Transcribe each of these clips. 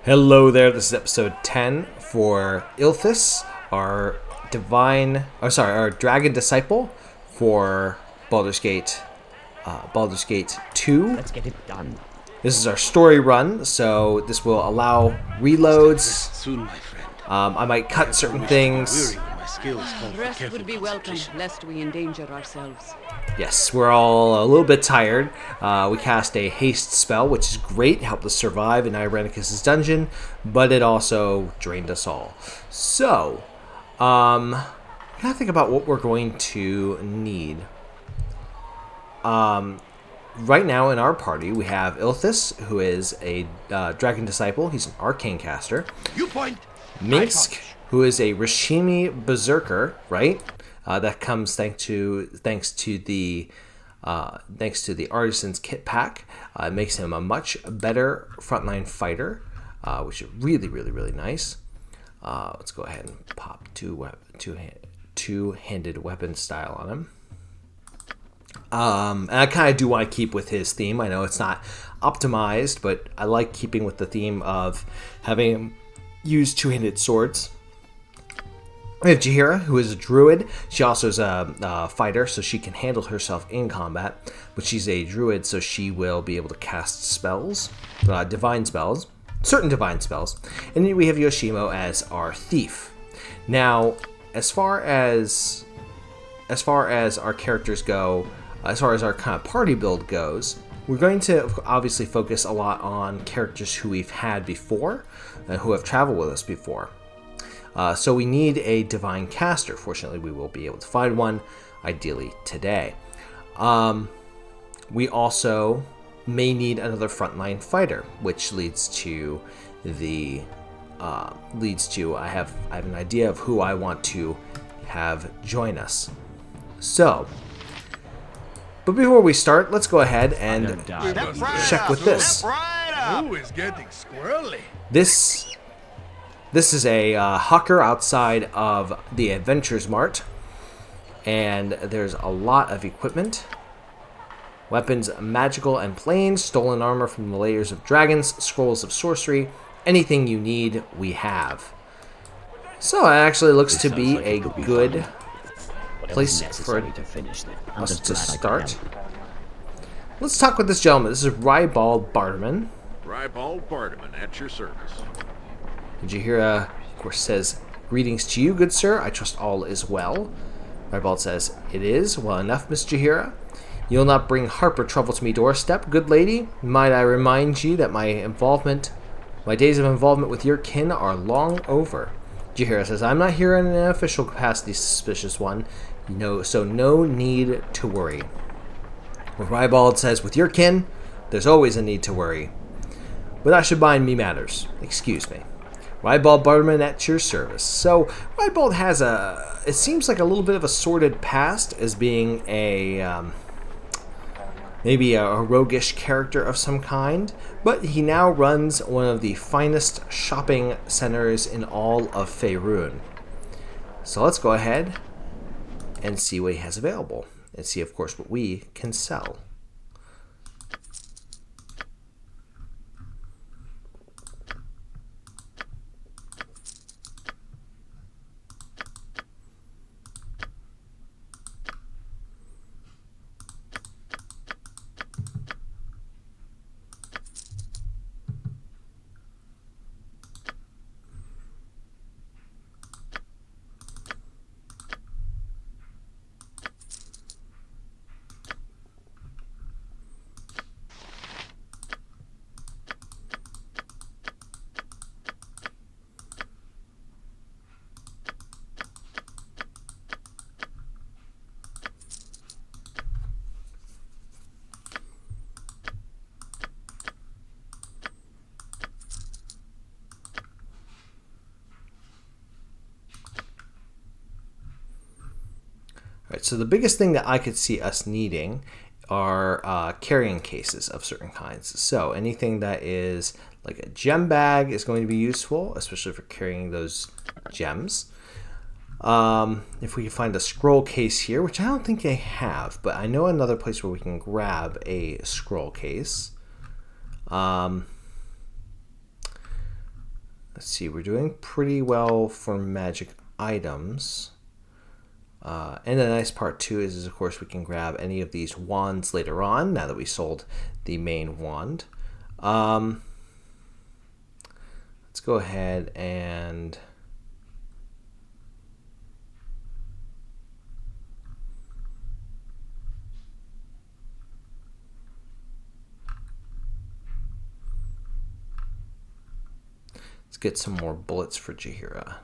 Hello there, this is episode 10 for Ilthas, our dragon disciple for Baldur's Gate 2. Let's get it done. This is our story run, so this will allow reloads. Soon, my friend. I might cut certain things. Rest would be welcome, lest we endanger ourselves. Yes, we're all a little bit tired. We cast a haste spell, which is great, helped us survive in Irenicus' dungeon, but it also drained us all. So, I gotta think about what we're going to need. Right now in our party, we have Ilthas, who is a dragon disciple. He's an arcane caster. You point. Minsk, who is a Rishimi berserker, right? That comes thanks to the Artisan's Kitpack. It makes him a much better frontline fighter, which is really nice. Let's go ahead and pop two-handed weapon style on him. And I kind of do want to keep with his theme. I know it's not optimized, but I like keeping with the theme of having him use two-handed swords. We have Jahira, who is a druid. She also is a fighter, so she can handle herself in combat. But she's a druid, so she will be able to cast spells, divine spells, certain divine spells. And then we have Yoshimo as our thief. Now, as far as our characters go, as far as our kind of party build goes, we're going to obviously focus a lot on characters who we've had before, who have traveled with us before. So we need a divine caster. Fortunately, we will be able to find one, ideally today. We also may need another frontline fighter, which leads to I have an idea of who I want to have join us. So, but before we start, let's go ahead and check with this. Who is getting squirrely? This is a hawker outside of the Adventures Mart, and there's a lot of equipment. Weapons, magical and plain, stolen armor from the layers of dragons, scrolls of sorcery, anything you need, we have. So it actually looks to be a good place for us to start. Let's talk with this gentleman. This is Rybald Barderman. Rybald Barderman, at your service. Jahira, of course, says, "Greetings to you, good sir. I trust all is well." Rybald says, "It is. Well enough, Miss Jahira. You'll not bring Harper trouble to me doorstep, good lady. Might I remind you that my days of involvement with your kin are long over." Jahira says, "I'm not here in an official capacity, suspicious one. So no need to worry." Rybald says, "With your kin, there's always a need to worry. But that should bind me matters. Excuse me. Rybald Barderman at your service." So Rybald has it seems like a little bit of a sordid past as being maybe a roguish character of some kind, but he now runs one of the finest shopping centers in all of Faerun. So let's go ahead and see what he has available, and see, of course, what we can sell. Right, so the biggest thing that I could see us needing are carrying cases of certain kinds. So anything that is like a gem bag is going to be useful, especially for carrying those gems. If we can find a scroll case here, which I don't think they have, but I know another place where we can grab a scroll case. Let's see, we're doing pretty well for magic items. And the nice part too is of course we can grab any of these wands later on now that we sold the main wand. Let's go ahead and let's get some more bullets for Jaheira.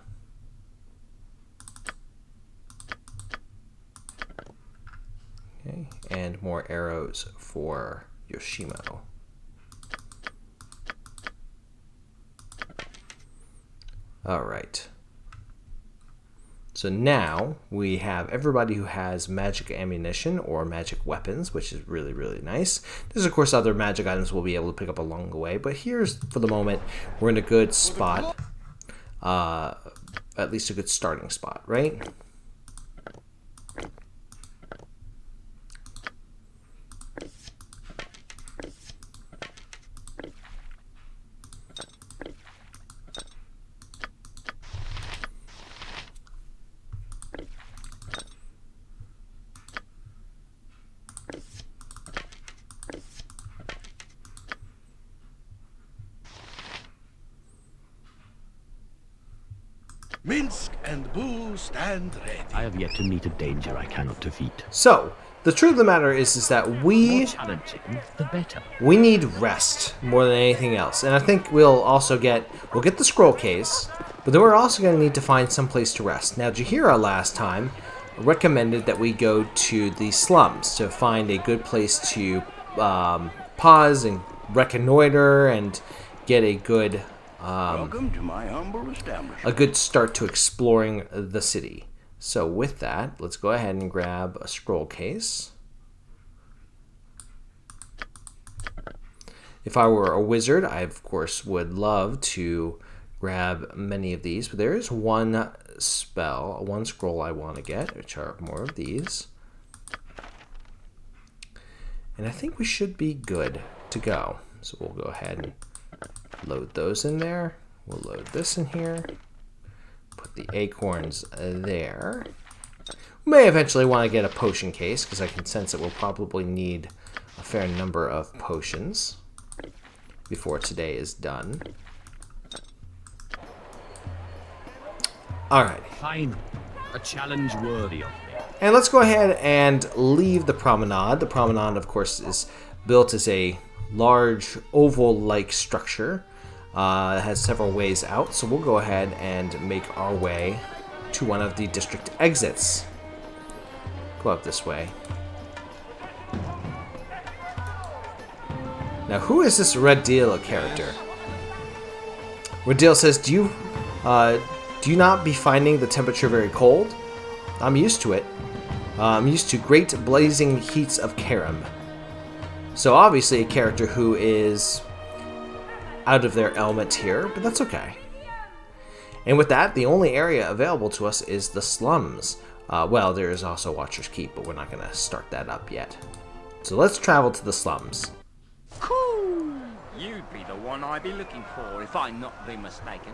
Okay, and more arrows for Yoshimo. All right. So now we have everybody who has magic ammunition or magic weapons, which is really, really nice. There's, of course, other magic items we'll be able to pick up along the way, but here's, for the moment, we're in a good spot. At least a good starting spot, right? Minsk and Boo stand ready. I have yet to meet a danger I cannot defeat. So, the truth of the matter is that The more challenging, the better. we need rest more than anything else. And I think we'll get the scroll case, but then we're also going to need to find some place to rest. Now, Jaheira last time recommended that we go to the slums to find a good place to pause and reconnoiter and get a good Welcome to my humble establishment. a good start to exploring the city. So with that, let's go ahead and grab a scroll case. If I were a wizard, I of course would love to grab many of these, but there is one scroll I want to get, which are more of these. And I think we should be good to go. So we'll go ahead and load those in there. We'll load this in here. Put the acorns there. We may eventually want to get a potion case because I can sense that we'll probably need a fair number of potions before today is done. Alright. Fine. A challenge worthy of me. And let's go ahead and leave the promenade. The promenade, of course, is built as a large oval-like structure. It has several ways out, so we'll go ahead and make our way to one of the district exits. Go up this way. Now, who is this Radil character? Radil says, do you not be finding the temperature very cold? I'm used to it. I'm used to great blazing heats of Karam. So obviously a character who is out of their element here, but that's okay. And with that, the only area available to us is the slums. Well, there is also Watcher's Keep, but we're not going to start that up yet. So let's travel to the slums. Cool. You'd be the one I'd be looking for if I'm not be mistaken.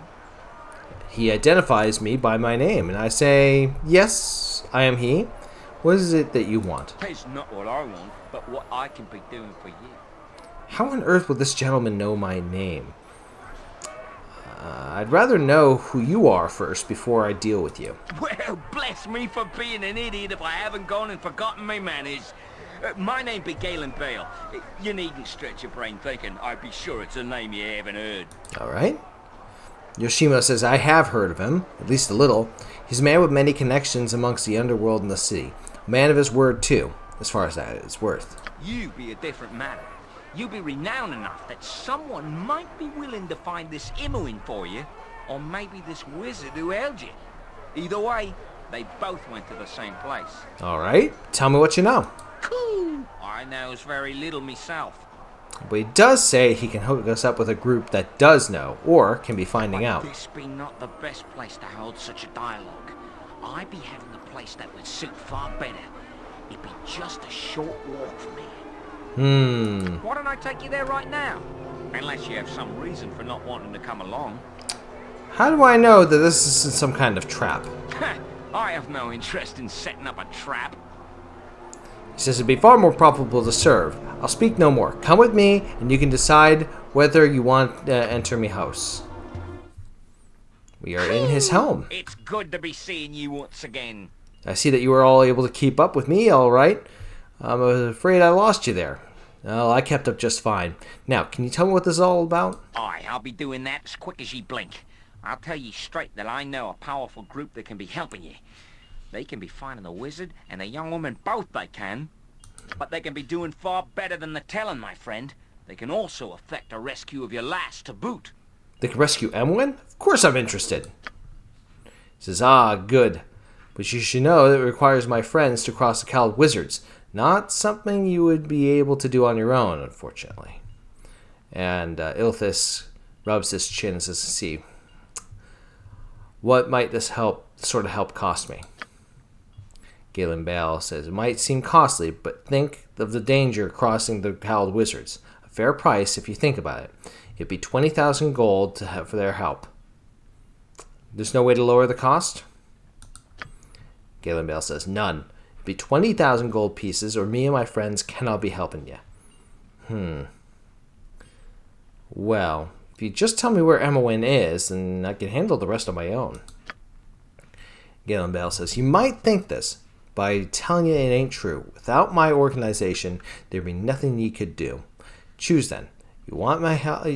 He identifies me by my name, and I say, yes, I am he. What is it that you want? It's not what I want, but what I can be doing for you. How on earth would this gentleman know my name? I'd rather know who you are first before I deal with you. Well, bless me for being an idiot if I haven't gone and forgotten my manners. My name be Galen Bale. You needn't stretch your brain thinking. I'd be sure it's a name you haven't heard. All right. Yoshimo says, I have heard of him, at least a little. He's a man with many connections amongst the underworld and the city. A man of his word, too, as far as that is worth. You be a different matter. You be renowned enough that someone might be willing to find this Imoen for you, or maybe this wizard who held you. Either way, they both went to the same place. All right. Tell me what you know. Cool. I knows very little myself. But he does say he can hook us up with a group that does know, or can be finding But out. this be not the best place to hold such a dialogue. I be having a place that would suit far better. It be just a short walk from here. Why don't I take you there right now? Unless you have some reason for not wanting to come along. How do I know that this isn't some kind of trap? I have no interest in setting up a trap. He says it'd be far more probable to serve. I'll speak no more. Come with me, and you can decide whether you want to enter me house. We are in his home. It's good to be seeing you once again. I see that you were all able to keep up with me, all right. I'm afraid I lost you there. Well, I kept up just fine. Now, can you tell me what this is all about? Aye, I'll be doing that as quick as ye blink. I'll tell ye straight that I know a powerful group that can be helping ye. They can be finding the wizard and the young woman both they can. But they can be doing far better than the telling, my friend. They can also effect a rescue of your lass to boot. They can rescue Imoen? Of course I'm interested. He says, ah, good. But you should know that it requires my friends to cross the Cowled Wizards. Not something you would be able to do on your own, unfortunately. And Ilthas rubs his chin and says, see, what might this help cost me? Galen Bale says, it might seem costly, but think of the danger crossing the Cowled Wizards. A fair price if you think about it. It'd be 20,000 gold to have for their help. There's no way to lower the cost? Galen Bale says, none. It'd be 20,000 gold pieces, or me and my friends cannot be helping you. Well, if you just tell me where Imoen is, then I can handle the rest on my own. Galen Bale says, you might think this, but I'm telling you it ain't true. Without my organization, there'd be nothing ye could do. Choose then. You want my help?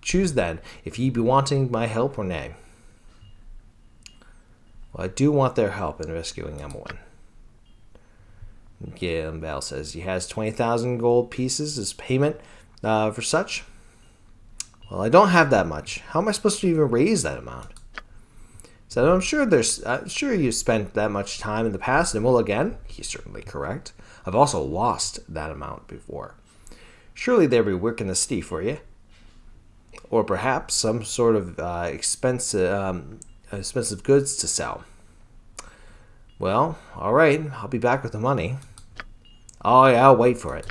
Choose then if ye be wanting my help or nay. Well, I do want their help in rescuing Imoen. Galen Bale says he has 20,000 gold pieces as payment for such. Well, I don't have that much. How am I supposed to even raise that amount? So I'm sure you spent that much time in the past and will again. He's certainly correct. I've also lost that amount before. Surely there'll be work in the city for you. Or perhaps some sort of expensive goods to sell. Well, all right. I'll be back with the money. Oh, yeah, I'll wait for it.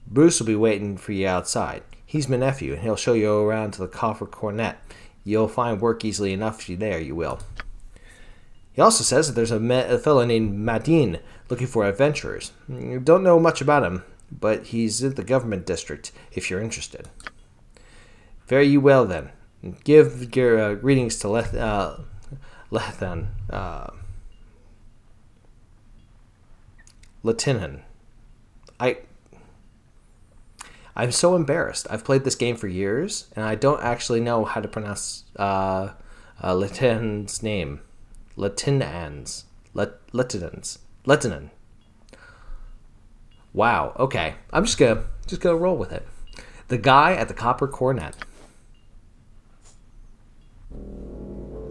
Bruce will be waiting for you outside. He's my nephew, and he'll show you around to the Copper Cornet. You'll find work easily enough there, you will. He also says that there's a fellow named Madine looking for adventurers. You don't know much about him, but he's in the government district, if you're interested. Fare you well, then. Give your greetings to Lethan. Latinan. I'm so embarrassed. I've played this game for years, and I don't actually know how to pronounce Latin's name. Latinans. Latinan. Wow. Okay. I'm just gonna roll with it. The guy at the Copper Cornet.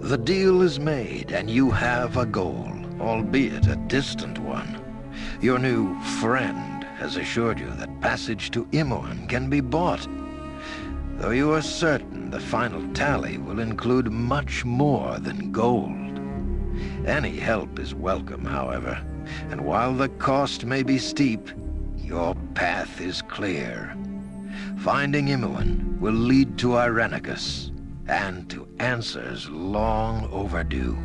The deal is made, and you have a goal, albeit a distant one. Your new friend has assured you that passage to Imoen can be bought, though you are certain the final tally will include much more than gold. Any help is welcome, however, and while the cost may be steep, your path is clear. Finding Imoen will lead to Irenicus, and to answers long overdue.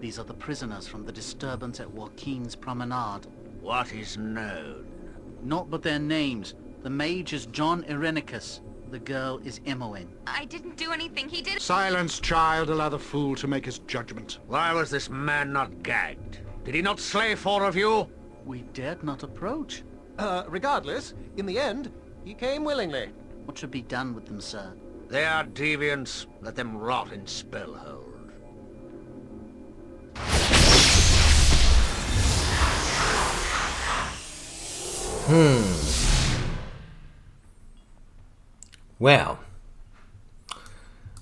These are the prisoners from the disturbance at Joaquin's Promenade. What is known? Not but their names. The mage is John Irenicus. The girl is Imoen. I didn't do anything. He did. Silence, child. Allow the fool to make his judgment. Why was this man not gagged? Did he not slay 4 of you? We dared not approach. Regardless, in the end, he came willingly. What should be done with them, sir? They are deviants. Let them rot in Spellhold. Well,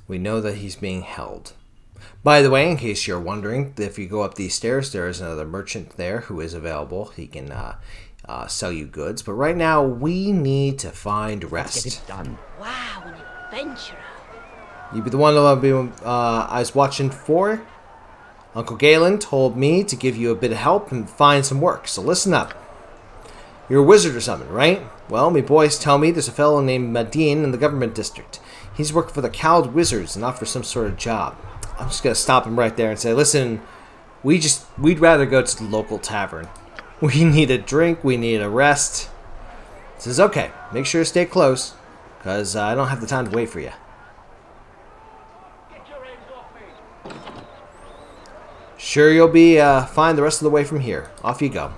we know that he's being held. By the way, in case you're wondering, if you go up these stairs, there is another merchant there who is available. He can sell you goods. But right now, we need to find rest. Get it done. Wow, an adventurer. You be the one I was watching for? Uncle Galen told me to give you a bit of help and find some work, so listen up. You're a wizard or something, right? Well, me boys tell me there's a fellow named Madine in the government district. He's working for the Cowled Wizards, not for some sort of job. I'm just gonna stop him right there and say, listen, we'd rather go to the local tavern. We need a drink, we need a rest. He says, okay, make sure to stay close, because I don't have the time to wait for you. Sure, you'll be fine the rest of the way from here. Off you go.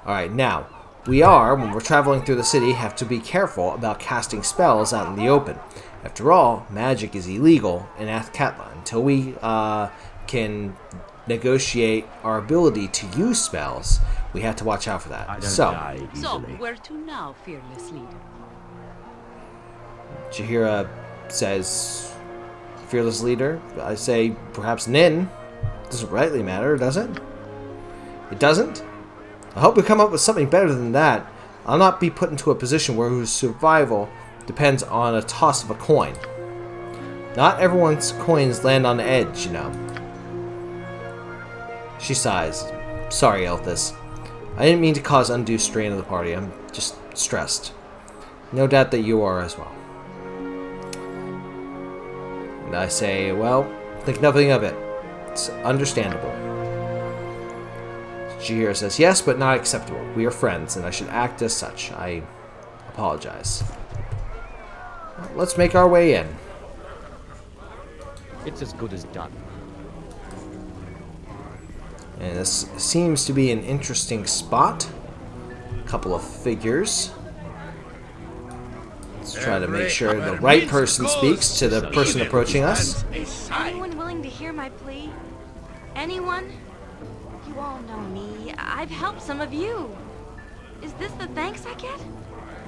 Alright, now, when we're traveling through the city, have to be careful about casting spells out in the open. After all, magic is illegal in Athkatla. Until we can negotiate our ability to use spells, we have to watch out for that. So, where to now, fearless leader? Jaheira says, fearless leader? I say, perhaps Nin. Doesn't rightly matter, does it? It doesn't? I hope we come up with something better than that. I'll not be put into a position where whose survival depends on a toss of a coin. Not everyone's coins land on the edge, you know. She sighs. Sorry, Ilthas. I didn't mean to cause undue strain on the party. I'm just stressed. No doubt that you are as well. And I say, well, think nothing of it. It's understandable. Jaheira says, yes, but not acceptable. We are friends, and I should act as such. I apologize. Well, let's make our way in. It's as good as done. And this seems to be an interesting spot. A couple of figures. Let's try to make sure the right person speaks to the person approaching us. Anyone willing to hear my plea? Anyone? You all know me. I've helped some of you. Is this the thanks I get?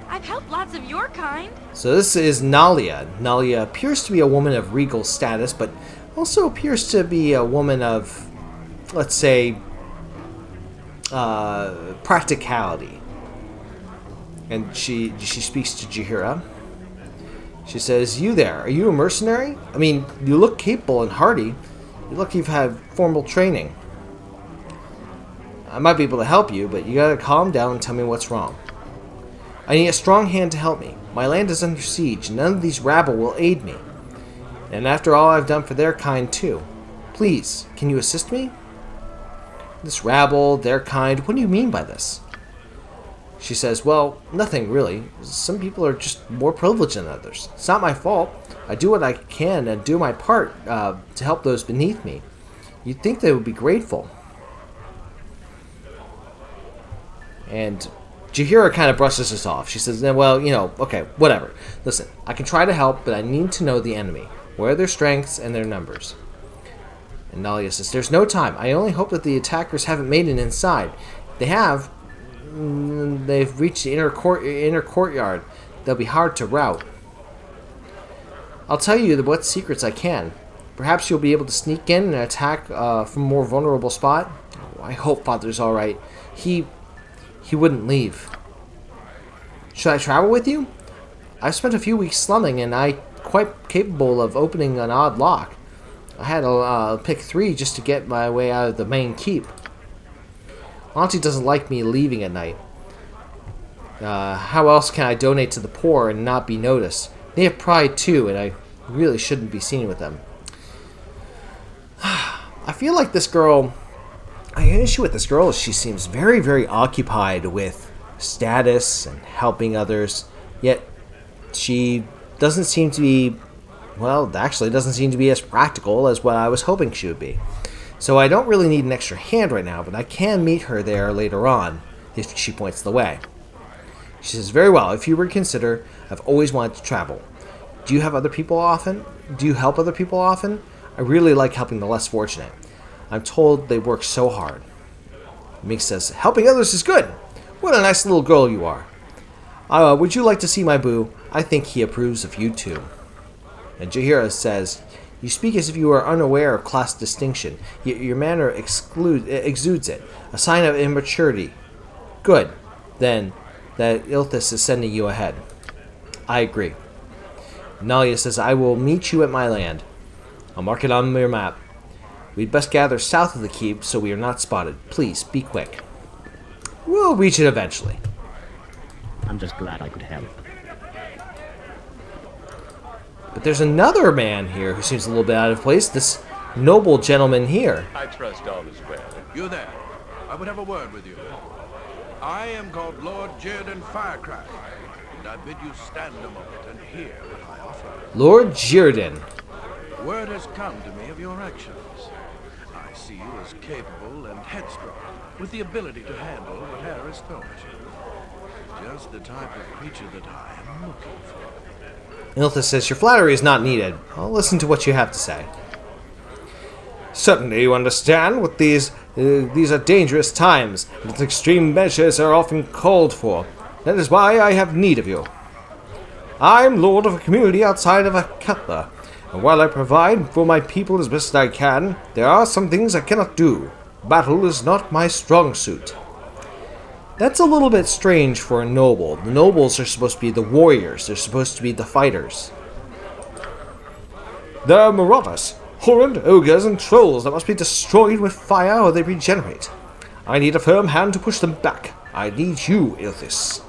I've helped lots of your kind. So this is Nalia. Nalia appears to be a woman of regal status, but also appears to be a woman of, let's say, practicality. And she speaks to Jaheira. She says, you there, are you a mercenary? I mean, you look capable and hardy. You look you've had formal training. I might be able to help you, but you gotta calm down and tell me what's wrong. I need a strong hand to help me. My land is under siege. None of these rabble will aid me. And after all I've done for their kind, too. Please, can you assist me? This rabble, their kind, what do you mean by this? She says, well, nothing really. Some people are just more privileged than others. It's not my fault. I do what I can and do my part to help those beneath me. You'd think they would be grateful. And Jaheira kind of brushes us off. She says, well, you know, okay, whatever. Listen, I can try to help, but I need to know the enemy. Where are their strengths and their numbers? And Nalia says, there's no time. I only hope that the attackers haven't made it inside. If they have, they've reached the inner courtyard. They'll be hard to rout. I'll tell you what secrets I can. Perhaps you'll be able to sneak in and attack from a more vulnerable spot. Oh, I hope Father's all right. He wouldn't leave. Should I travel with you? I've spent a few weeks slumming, and I'm quite capable of opening an odd lock. I had to pick 3 just to get my way out of the main keep. Auntie doesn't like me leaving at night. How else can I donate to the poor and not be noticed? They have pride too, and I really shouldn't be seen with them. I feel like this girl... I have an issue with this girl is she seems very, very occupied with status and helping others, yet she doesn't seem to be, well, actually doesn't seem to be as practical as what I was hoping she would be. So I don't really need an extra hand right now, but I can meet her there later on if she points the way. She says, very well, if you would consider, I've always wanted to travel. Do you help other people often? I really like helping the less fortunate. I'm told they work so hard. Meek says, helping others is good. What a nice little girl you are. Would you like to see my boo? I think he approves of you too. And Jaheira says, you speak as if you are unaware of class distinction, yet your manner exudes it, a sign of immaturity. Good, then, that Ilthas is sending you ahead. I agree. Nalia says, I will meet you at my land. I'll mark it on your map. We'd best gather south of the keep so we are not spotted. Please, be quick. We'll reach it eventually. I'm just glad I could help. But there's another man here who seems a little bit out of place. This noble gentleman here. I trust all is well. You there. I would have a word with you. I am called Lord Jirdan Firecrack, and I bid you stand a moment and hear what I offer. Lord Jirdan. Word has come to me of your actions. I see you as capable and headstrong, with the ability to handle whatever is thrown at you. Just the type of creature that I am looking for. Ilthas says, your flattery is not needed. I'll listen to what you have to say. Certainly you understand what these are dangerous times, and that extreme measures are often called for. That is why I have need of you. I am lord of a community outside of a cutler, and while I provide for my people as best I can, there are some things I cannot do. Battle is not my strong suit. That's a little bit strange for a noble. The nobles are supposed to be the warriors. They're supposed to be the fighters. There are marauders, horrid ogres, and trolls that must be destroyed with fire or they regenerate. I need a firm hand to push them back. I need you, Ilthas.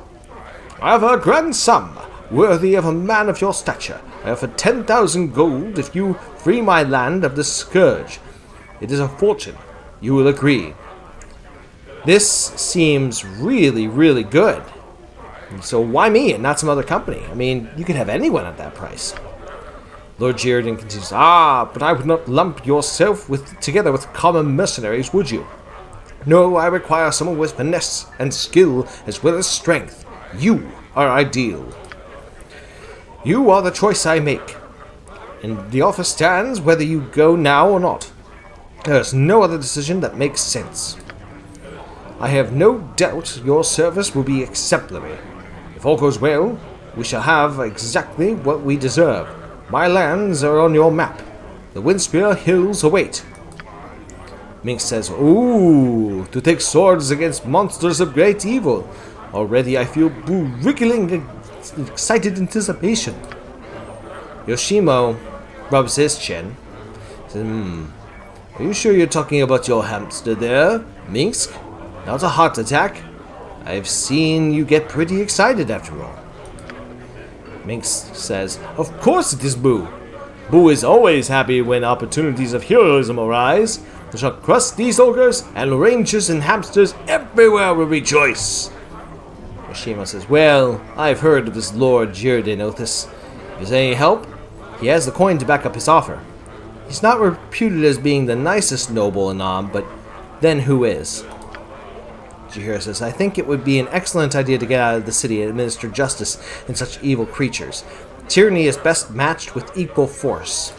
I have a grand sum, worthy of a man of your stature. I offer 10,000 gold if you free my land of the scourge. It is a fortune. You will agree. This seems really, really good. So why me and not some other company? I mean, you could have anyone at that price. Lord Jirdan continues, but I would not lump yourself together with common mercenaries, would you? No, I require someone with finesse and skill as well as strength. You are ideal. You are the choice I make. And the offer stands whether you go now or not. There is no other decision that makes sense. I have no doubt your service will be exemplary. If all goes well, we shall have exactly what we deserve. My lands are on your map. The Windspear Hills await. Mink says, ooh, to take swords against monsters of great evil. Already I feel wriggling excited anticipation. Yoshimo rubs his chin. Says, are you sure you're talking about your hamster there, Minsk? Not a heart attack? I've seen you get pretty excited after all. Minx says, of course it is Boo. Boo is always happy when opportunities of heroism arise. I shall crush these ogres, and rangers and hamsters everywhere will rejoice. Yoshimo says, well, I've heard of this Lord Jirdan, Ilthas. If there's any help, he has the coin to back up his offer. He's not reputed as being the nicest noble in Nam, but then who is? Jahira says, I think it would be an excellent idea to get out of the city and administer justice in such evil creatures. Tyranny is best matched with equal force.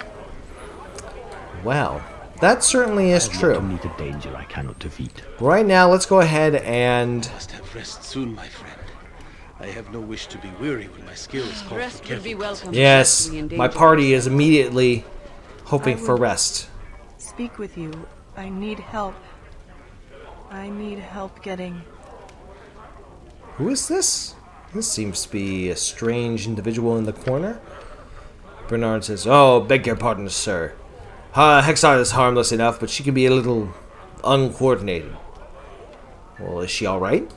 Well, that certainly is true. To meet a danger I cannot defeat. Right now, let's go ahead and... Must have rest soon, my friend. I have no wish to be weary when my skills call Rest for would be welcome. Yes, my party is immediately hoping for rest. Speak with you. I need help. I need help getting... Who is this? This seems to be a strange individual in the corner. Bernard says, oh, beg your pardon, sir. Hexar is harmless enough, but she can be a little uncoordinated. Well, is she alright?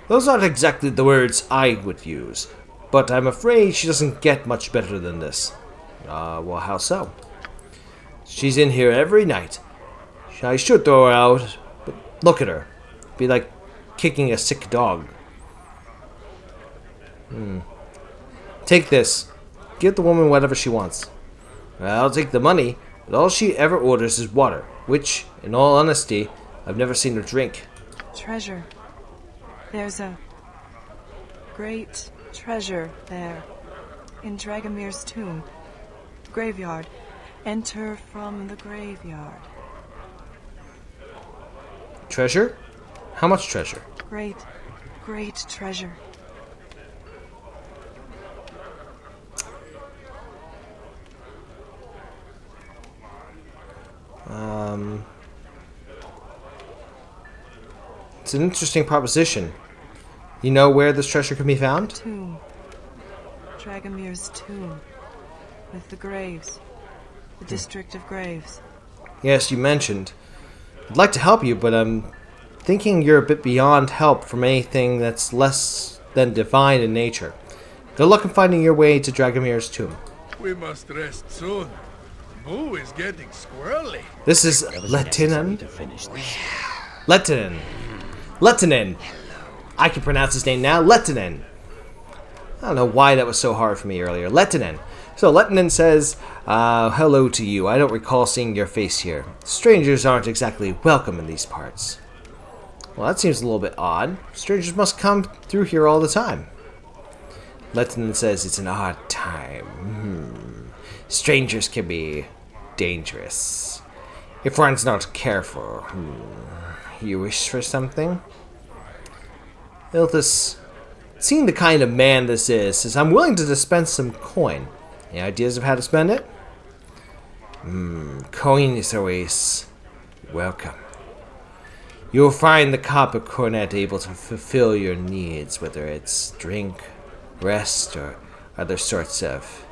Those aren't exactly the words I would use, but I'm afraid she doesn't get much better than this. Well, how so? She's in here every night. I should throw her out, but look at her. Be like kicking a sick dog. Take this. Give the woman whatever she wants. I'll take the money, but all she ever orders is water, which, in all honesty, I've never seen her drink. Treasure. There's a great treasure there, in Dragomir's tomb. Graveyard. Enter from the graveyard. Treasure? How much treasure? Great, great treasure. It's an interesting proposition. You know where this treasure can be found? Tomb. Dragomir's tomb. With the graves. The district of graves. Yes, you mentioned. I'd like to help you, but I'm thinking you're a bit beyond help from anything that's less than divine in nature. Good luck in finding your way to Dragomir's tomb. We must rest soon. Boo is getting squirrely. This is Lieutenant. Lieutenant. I can pronounce his name now. Lieutenant. I don't know why that was so hard for me earlier. Lieutenant. So Lieutenant says, hello to you. I don't recall seeing your face here. Strangers aren't exactly welcome in these parts. Well, that seems a little bit odd. Strangers must come through here all the time. Lieutenant says it's an odd time. Strangers can be dangerous if one's not careful. You wish for something? Ilthas, seeing the kind of man this is, says I'm willing to dispense some coin. Any ideas of how to spend it? Coin is always welcome. You'll find the copper cornet able to fulfill your needs, whether it's drink, rest, or other sorts of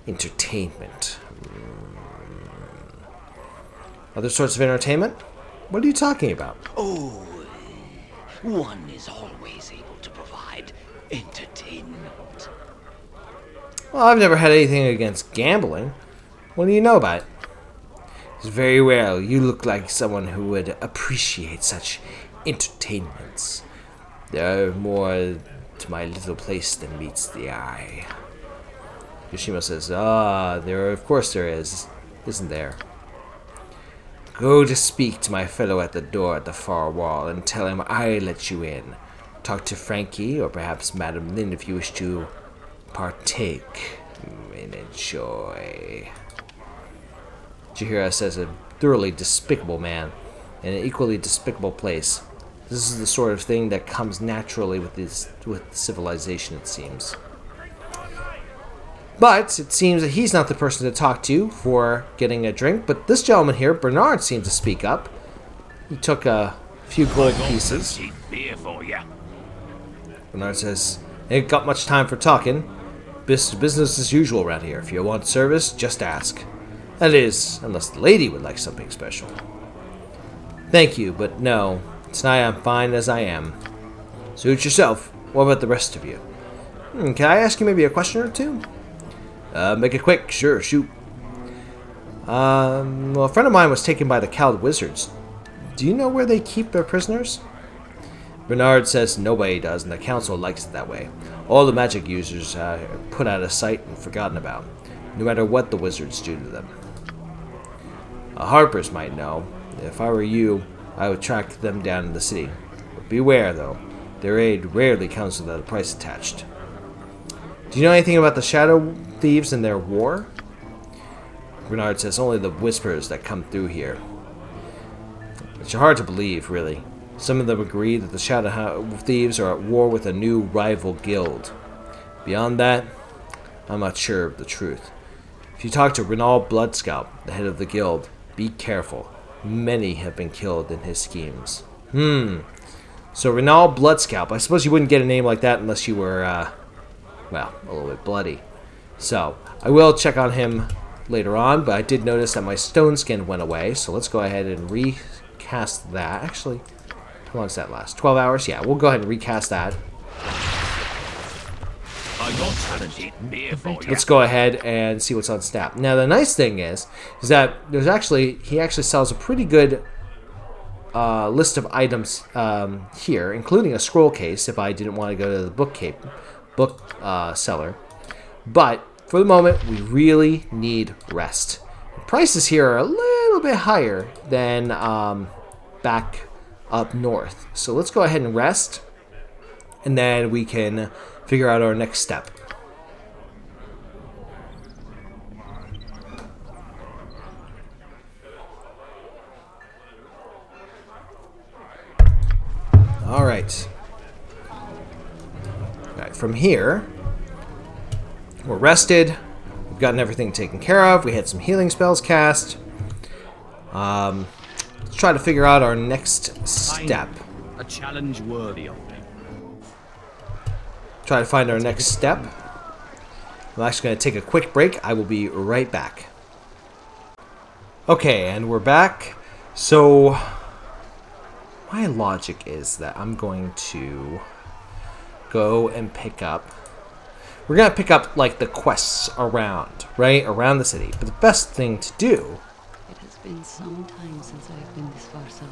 entertainment. Other sorts of entertainment? What are you talking about? Oh, one is always able to provide entertainment. Well, I've never had anything against gambling. What do you know about it? It's very well. You look like someone who would appreciate such entertainments. There are more to my little place than meets the eye. Yoshimo says, of course there is, isn't there? Go to speak to my fellow at the door at the far wall and tell him I let you in. Talk to Frankie or perhaps Madame Lynn if you wish to partake and enjoy. Chihira says a thoroughly despicable man in an equally despicable place. This is the sort of thing that comes naturally with civilization, it seems. But it seems that he's not the person to talk to for getting a drink. But this gentleman here, Bernard, seemed to speak up. He took a few gold pieces. Beer for you. Bernard says, ain't got much time for talking. Business as usual around here. If you want service, just ask. That is, unless the lady would like something special. Thank you, but no. Tonight I'm fine as I am. Suit yourself. What about the rest of you? Can I ask you maybe a question or two? Make it quick. Sure, shoot. Well, a friend of mine was taken by the Cowled Wizards. Do you know where they keep their prisoners? Bernard says nobody does, and the council likes it that way. All the magic users are put out of sight and forgotten about, no matter what the wizards do to them. Harpers might know. If I were you, I would track them down in the city. But beware, though. Their aid rarely comes without a price attached. Do you know anything about the Shadow Thieves and their war? Bernard says only the whispers that come through here. It's hard to believe, really. Some of them agree that the Shadow Thieves are at war with a new rival guild. Beyond that, I'm not sure of the truth. If you talk to Renald Bloodscalp, the head of the guild, be careful. Many have been killed in his schemes. So Renald Bloodscalp. I suppose you wouldn't get a name like that unless you were, well, a little bit bloody. So, I will check on him later on, but I did notice that my stone skin went away, so let's go ahead and recast that. Actually, how long does that last? 12 hours? Yeah, we'll go ahead and recast that. Let's go ahead and see what's on Snap. Now, the nice thing is that he actually sells a pretty good list of items here, including a scroll case if I didn't want to go to the book seller. But for the moment, we really need rest. The prices here are a little bit higher than back up north. So let's go ahead and rest, and then we can figure out our next step. All right. From here, we're rested. We've gotten everything taken care of. We had some healing spells cast. Let's try to figure out our next step. A challenge worthy of me. Try to find our next step. I'm actually going to take a quick break. I will be right back. Okay, and we're back. So, why my logic is that I'm going to go and pick up... We're going to pick up, like, the quests around, right? Around the city. But the best thing to do... It has been some time since I have been this far south.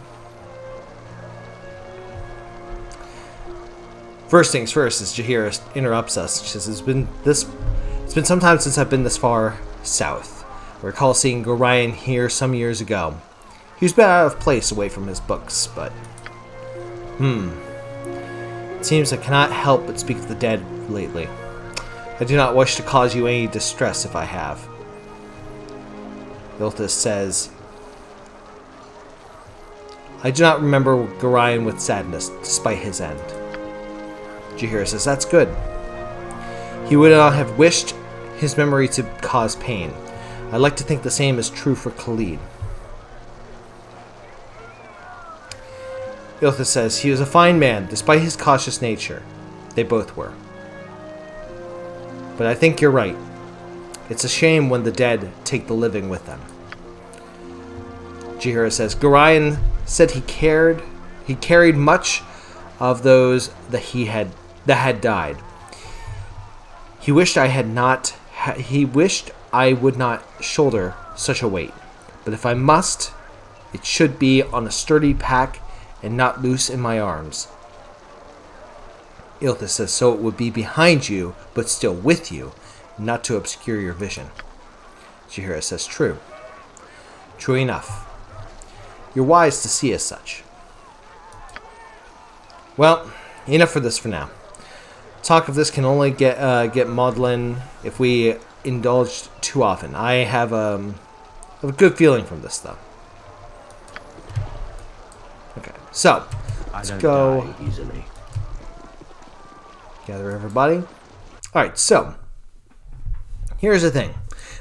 First things first, as Jaheira interrupts us, she says, it's been some time since I've been this far south. I recall seeing Gorion here some years ago. He was a bit out of place away from his books, but... It seems I cannot help but speak of the dead lately. I do not wish to cause you any distress if I have. Ilthas says, I do not remember Gorion with sadness, despite his end. Jaheira says, that's good. He would not have wished his memory to cause pain. I'd like to think the same is true for Khalid. Ilthas says, he was a fine man, despite his cautious nature. They both were. But I think you're right. It's a shame when the dead take the living with them. Jaheira says, Gorion said he carried much of those that had died. He wished I would not shoulder such a weight. But if I must, it should be on a sturdy pack and not loose in my arms. Ilthas says, so it would be behind you, but still with you, not to obscure your vision. Jaheira says, true. True enough. You're wise to see as such. Well, enough for this for now. Talk of this can only get maudlin if we indulge too often. I have a good feeling from this, though. Okay, so let's go. Easily. Gather everybody. Alright, so here's the thing.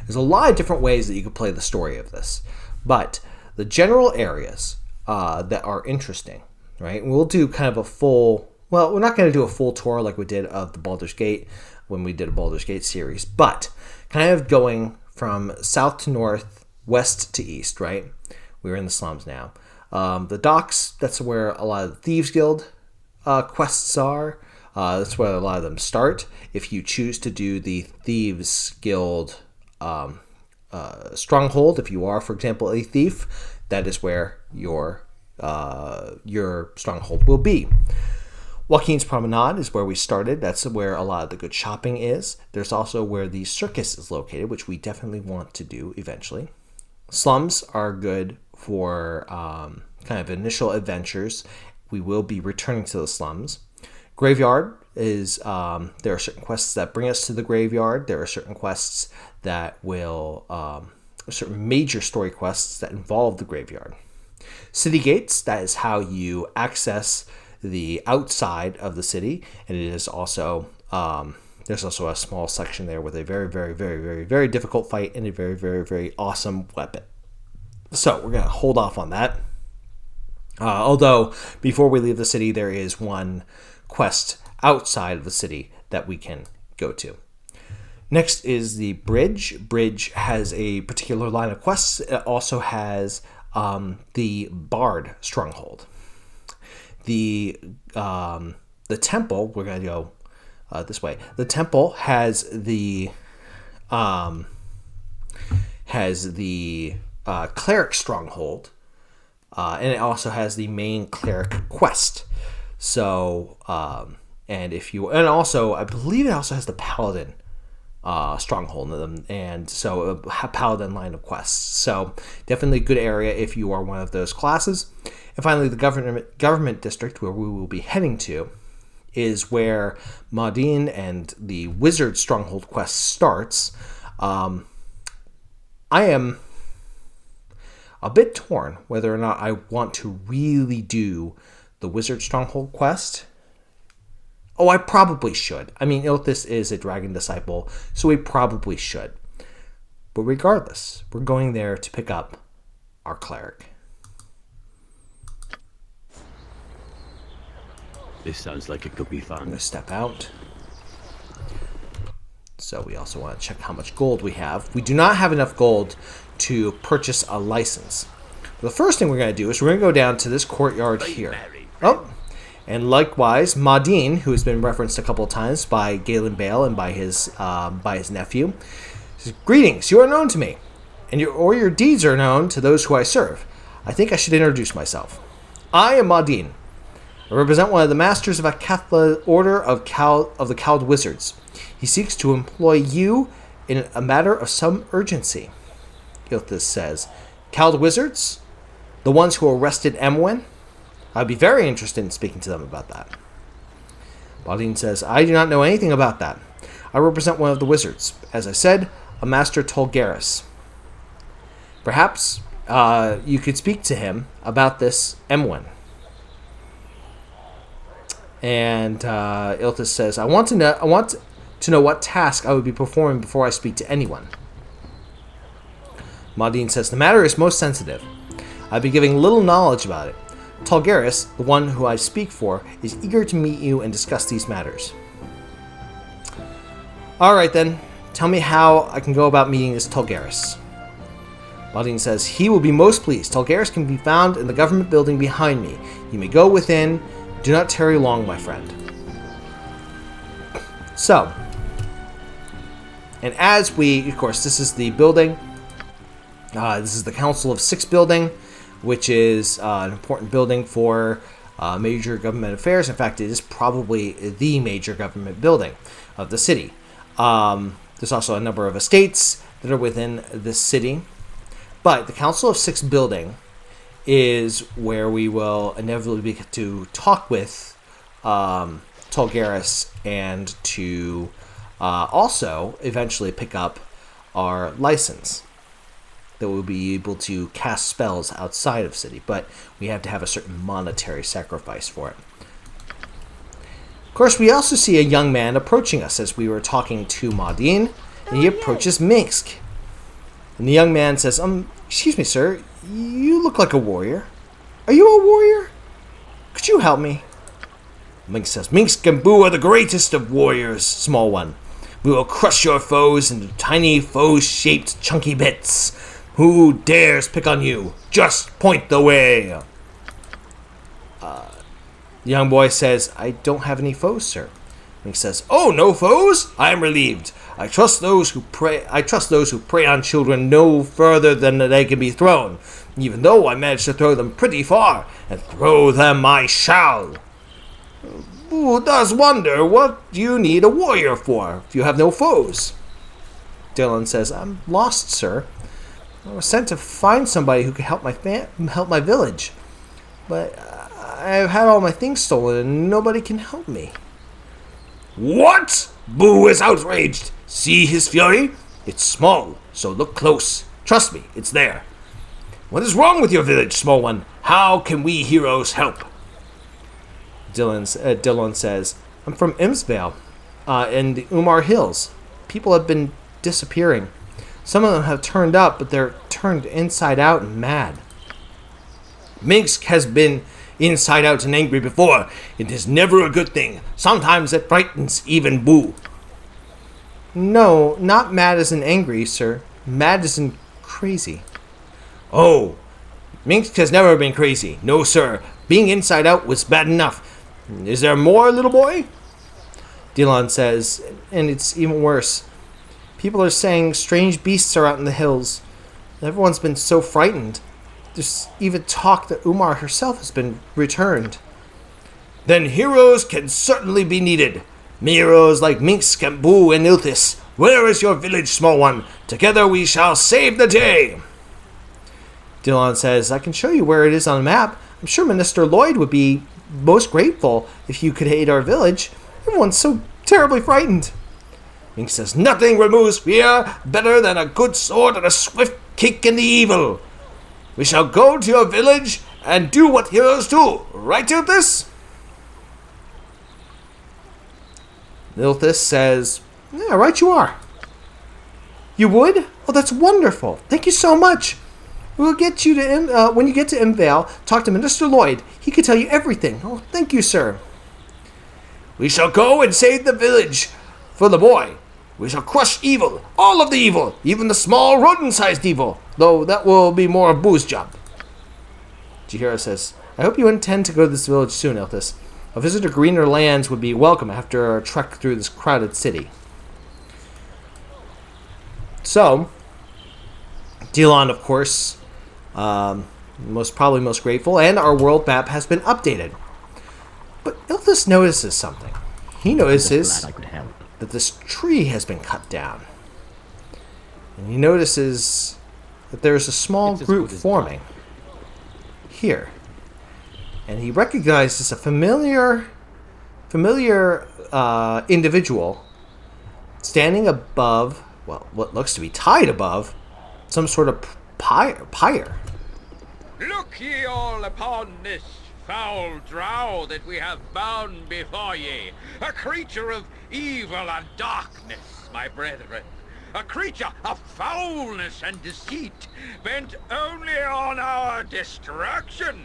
There's a lot of different ways that you could play the story of this, but the general areas that are interesting, right? We'll do kind of a full... Well, we're not going to do a full tour like we did of the Baldur's Gate when we did a Baldur's Gate series, but kind of going from south to north, west to east, right? We're in the slums now. The docks, that's where a lot of the Thieves Guild quests are. That's where a lot of them start. If you choose to do the Thieves Guild stronghold, if you are, for example, a thief, that is where your stronghold will be. Joaquin's Promenade is where we started. That's where a lot of the good shopping is. There's also where the circus is located, which we definitely want to do eventually. Slums are good for kind of initial adventures. We will be returning to the slums. Graveyard is, there are certain quests that bring us to the graveyard. There are certain quests that will, certain major story quests that involve the graveyard. City gates, that is how you access the outside of the city, and it is also there's also a small section there with a very, very, very, very, very difficult fight and a very, very, very awesome weapon. So we're gonna hold off on that. Although before we leave the city, there is one quest outside of the city that we can go to. Next is the bridge. Bridge has a particular line of quests. It also has the Bard stronghold. The temple, we're going to go this way. The temple has the cleric stronghold, and it also has the main cleric quest. So, and also I believe it also has the paladin stronghold in them, and so a paladin line of quests. So definitely a good area if you are one of those classes. And finally, the government district, where we will be heading to, is where Maudine and the wizard stronghold quest starts. I am a bit torn whether or not I want to really do the wizard stronghold quest. Oh, I probably should. I mean, Ilthas is a dragon disciple, so we probably should. But regardless, we're going there to pick up our cleric. This sounds like it could be fun. I'm going to step out. So we also want to check how much gold we have. We do not have enough gold to purchase a license. The first thing we're going to do is we're going to go down to this courtyard here. Oh, and likewise, Madine, who has been referenced a couple of times by Galen Bale and by his nephew, says, "Greetings, you are known to me, and your deeds are known to those who I serve. I think I should introduce myself. I am Madine. I represent one of the masters of a Catholic order of the Cowled Wizards. He seeks to employ you in a matter of some urgency." Ilthas says, "Cowled Wizards? The ones who arrested Imoen? I'd be very interested in speaking to them about that." Baldine says, "I do not know anything about that. I represent one of the wizards. As I said, a Master Tolgaris. Perhaps you could speak to him about this Imoen." And Ilthas says, I want to know what task I would be performing before I speak to anyone." Madine says, "The matter is most sensitive. I've been giving little knowledge about it. Tolgaris, the one who I speak for, is eager to meet you and discuss these matters." "All right then, tell me how I can go about meeting this Tolgaris." Madine says, "He will be most pleased. Tolgaris can be found in the government building behind me. You may go within. Do not tarry long, my friend." So, and as we, of course, this is the building. This is the Council of Six building, which is an important building for major government affairs. In fact, it is probably the major government building of the city. There's also a number of estates that are within this city. But the Council of Six building is where we will inevitably get to talk with Tolgaris and to also eventually pick up our license that we'll be able to cast spells outside of city, but we have to have a certain monetary sacrifice for it. Of course, we also see a young man approaching us as we were talking to Madine, and he approaches Minsk. And the young man says, "Excuse me, sir, you look like a warrior. Are you a warrior? Could you help me?" Minsk says, "Minsk and Boo are the greatest of warriors, small one. We will crush your foes into tiny foe-shaped chunky bits. Who dares pick on you? Just point the way." The young boy says, "I don't have any foes, sir." Minsk says, "Oh, no foes? I am relieved. I trust those who prey on children no further than they can be thrown, even though I managed to throw them pretty far, and throw them I shall. Who does wonder what you need a warrior for if you have no foes?" Dylan says, "I'm lost, sir. I was sent to find somebody who could help my village, but I've had all my things stolen and nobody can help me." "What?" Boo is outraged. "See his fury? It's small, so look close. Trust me, it's there. What is wrong with your village, small one? How can we heroes help?" Dylan says, "I'm from Imsvale, in the Umar Hills. People have been disappearing. Some of them have turned up, but they're turned inside out and mad." "Minsk has been inside out and angry before. It is never a good thing. Sometimes it frightens even Boo." "No, not mad as in angry, sir. Mad as in crazy." "Oh, Minsk has never been crazy. No, sir. Being inside out was bad enough. Is there more, little boy?" Dylan says, "And it's even worse. People are saying strange beasts are out in the hills. Everyone's been so frightened. There's even talk that Umar herself has been returned." "Then heroes can certainly be needed. Heroes like Minsk and Boo and Ilthas. Where is your village, small one? Together we shall save the day." Dylan says, "I can show you where it is on a map. I'm sure Minister Lloyd would be most grateful if you could aid our village. Everyone's so terribly frightened." Minsk says, "Nothing removes fear better than a good sword and a swift kick in the evil. We shall go to your village and do what heroes do. Right, Ilthas?" Ilthas says, "Yeah, right you are." "You would? Oh, that's wonderful. Thank you so much. We'll get you to, when you get to Imvale, talk to Minister Lloyd. He can tell you everything. Oh, thank you, sir." "We shall go and save the village for the boy. We shall crush evil, all of the evil, even the small rodent-sized evil, though that will be more of Boo's job." Jahira says, I hope you intend to go to this village soon, Ilthas. A visit to greener lands would be welcome after our trek through this crowded city. So, Delon, of course, most grateful, and our world map has been updated. But Ilthas notices something. He notices that this tree has been cut down. And he notices that there's a small group forming here. And he recognizes a familiar individual standing above, well, what looks to be tied above, some sort of pyre. Look ye all upon this foul drow that we have bound before ye, a creature of evil and darkness, my brethren. A creature of foulness and deceit, bent only on our destruction.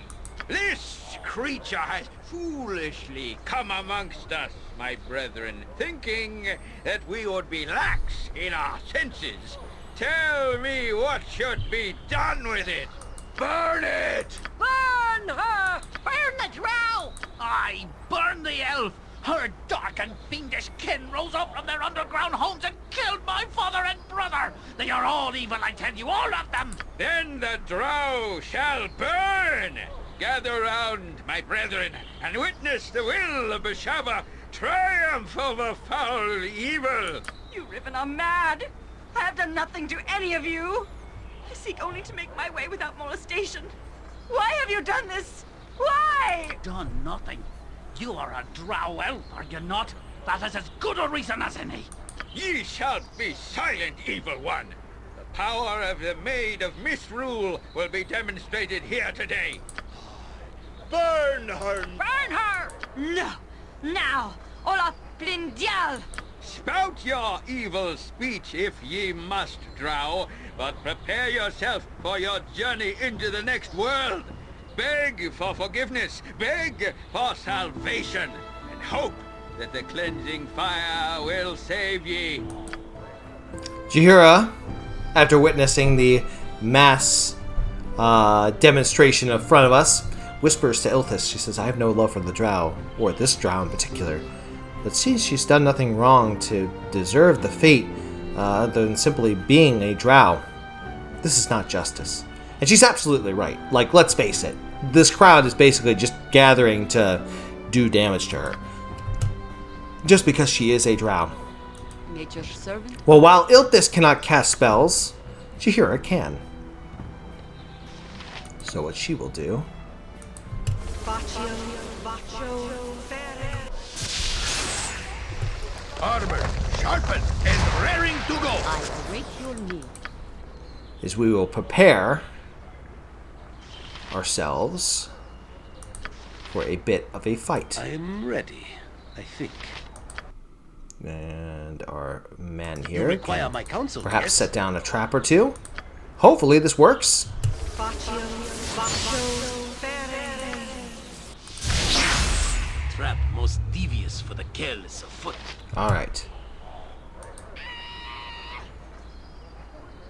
This creature has foolishly come amongst us, my brethren, thinking that we would be lax in our senses. Tell me what should be done with it. Burn it! Burn her! Burn the drow! Aye, burn the elf! Her dark and fiendish kin rose up from their underground homes and killed my father and brother! They are all evil, I tell you, all of them! Then the drow shall burn! Gather round, my brethren, and witness the will of Beshaba triumph over foul evil! You Riven are mad! I have done nothing to any of you! I seek only to make my way without molestation. Why have you done this? Why? Done nothing. You are a drow elf, are you not? That is as good a reason as any. Ye shall be silent, evil one. The power of the Maid of Misrule will be demonstrated here today. Burn her! Burn her! No! Now! Ola Blindial! Spout your evil speech if ye must, drow, but prepare yourself for your journey into the next world. Beg for forgiveness, beg for salvation, and hope that the cleansing fire will save ye. Jahira, after witnessing the mass demonstration in front of us, whispers to Ilthas. She says, I have no love for the drow, or this drow in particular. But since she's done nothing wrong to deserve the fate other than simply being a drow, this is not justice. And she's absolutely right. Like, let's face it. This crowd is basically just gathering to do damage to her. Just because she is a drow. Nature's servant? Well, while Ilthas cannot cast spells, Jahira can. So what she will do... Armor, sharpened, and raring to go. I await your need. Is we will prepare ourselves for a bit of a fight. I'm ready, I think. And our man here You require can my counsel, perhaps yes? set down a trap or two. Hopefully this works. Trap most devious for the careless of foot. Alright.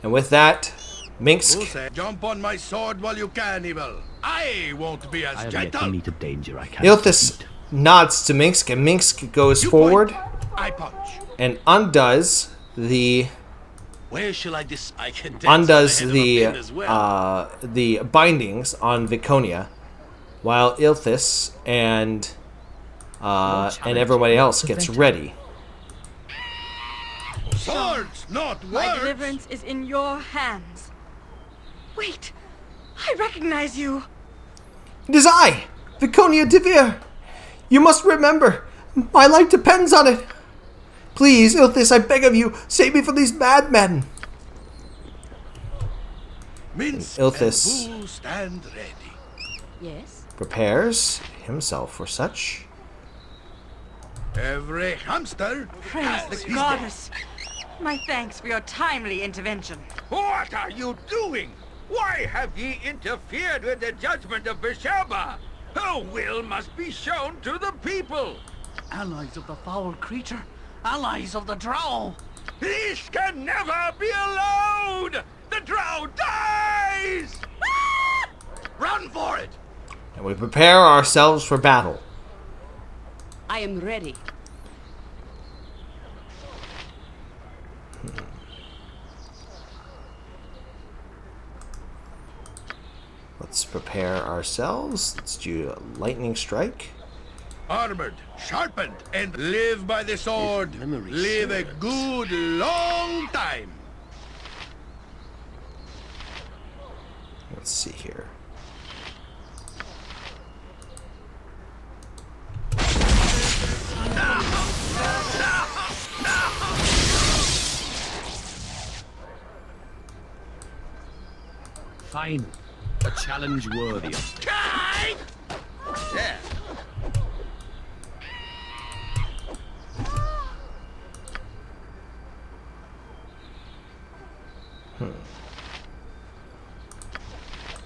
And with that, Minx... Who said, jump on my sword while you can, evil. I won't be as I have yet gentle. to meet a danger I can't Ilthas defeat. nods to Minsk, and Minsk goes You forward point, I punch. and undoes the Where shall I I can dance on the head of a pin as well. the bindings on Viconia, while Ilthas and everybody else gets ready. Swords, not My words. deliverance is in your hands. Wait! I recognize you! It is I, Viconia Devere. You must remember, my life depends on it. Please, Ilthas, I beg of you, save me from these madmen. Mince Ilthas and Boo stand ready. Yes? prepares himself for such. Every hamster Praise has the his goddess! My thanks for your timely intervention. What are you doing? Why have ye interfered with the judgment of Beshaba? Her will must be shown to the people. Allies of the foul creature. Allies of the drow. This can never be allowed! The drow dies! Run for it! and we prepare ourselves for battle. I am ready. Let's prepare ourselves. Let's do a lightning strike. Armored, sharpened, and live by the sword. Live a good long time. Let's see here. Fine. A challenge worthy of Yeah.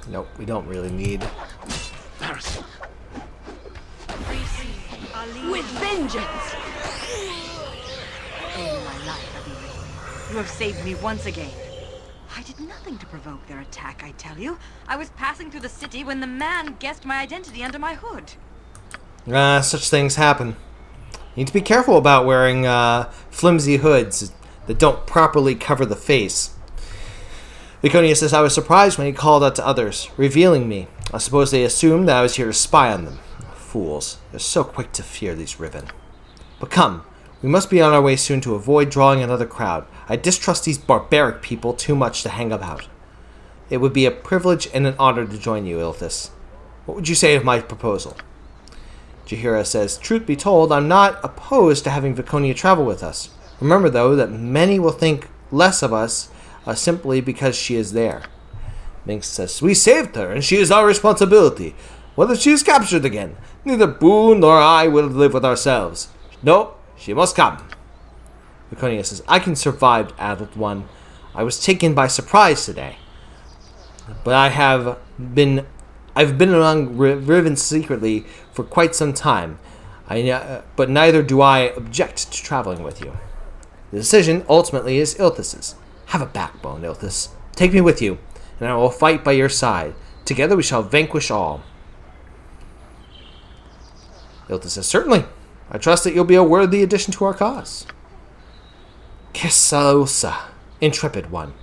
Nope, we don't really need. With vengeance! Oh, my life, Imoen. You have saved me once again. I did nothing to provoke their attack, I tell you. I was passing through the city when the man guessed my identity under my hood. Such things happen. You need to be careful about wearing flimsy hoods that don't properly cover the face. Viconia says, I was surprised when he called out to others, revealing me. I suppose they assumed that I was here to spy on them. Fools. They're so quick to fear these Riven. But come, we must be on our way soon to avoid drawing another crowd. I distrust these barbaric people too much to hang about. It would be a privilege and an honor to join you, Ilthas. What would you say of my proposal? Jaheira says, truth be told, I'm not opposed to having Viconia travel with us. Remember, though, that many will think less of us simply because she is there. Minx says, we saved her, and she is our responsibility. What if she is captured again? Neither Boone nor I will live with ourselves. No, she must come. Viconia says, I can survive, adult one. I was taken by surprise today. But I've been among Riven secretly for quite some time. But neither do I object to traveling with you. The decision ultimately is Ilthas's. Have a backbone, Ilthas. Take me with you, and I will fight by your side. Together we shall vanquish all. Ilthas says, certainly. I trust that you'll be a worthy addition to our cause. Kesausa, intrepid one.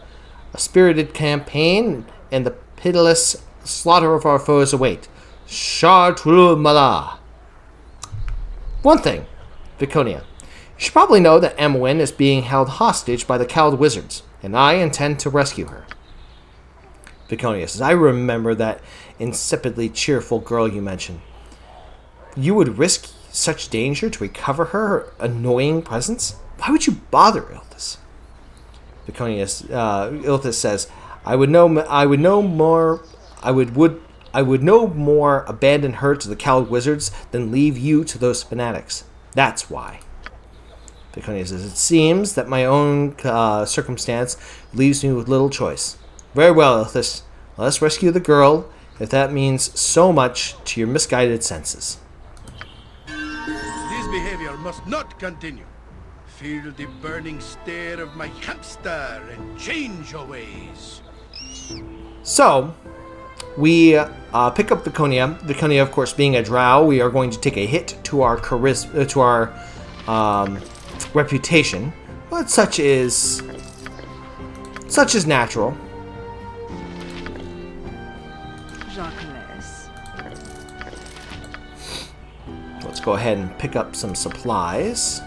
A spirited campaign and the pitiless slaughter of our foes await. Chartreux Mala. One thing, Viconia. You should probably know that Imoen is being held hostage by the Cowled Wizards, and I intend to rescue her. Viconia says, I remember that insipidly cheerful girl you mentioned. You would risk such danger to recover her annoying presence? Why would you bother, Ilthas? Ilthas says, I would no more abandon her to the Cowled Wizards than leave you to those fanatics. That's why. Viconia says, it seems that my own circumstance leaves me with little choice. Very well, Ilthas. Let us rescue the girl, if that means so much to your misguided senses. This behavior must not continue. Feel the burning stare of my hamster and change your ways. So, we pick up Viconia. Viconia, of course, being a drow, we are going to take a hit to our reputation. But such is natural. Let's go ahead and pick up some supplies.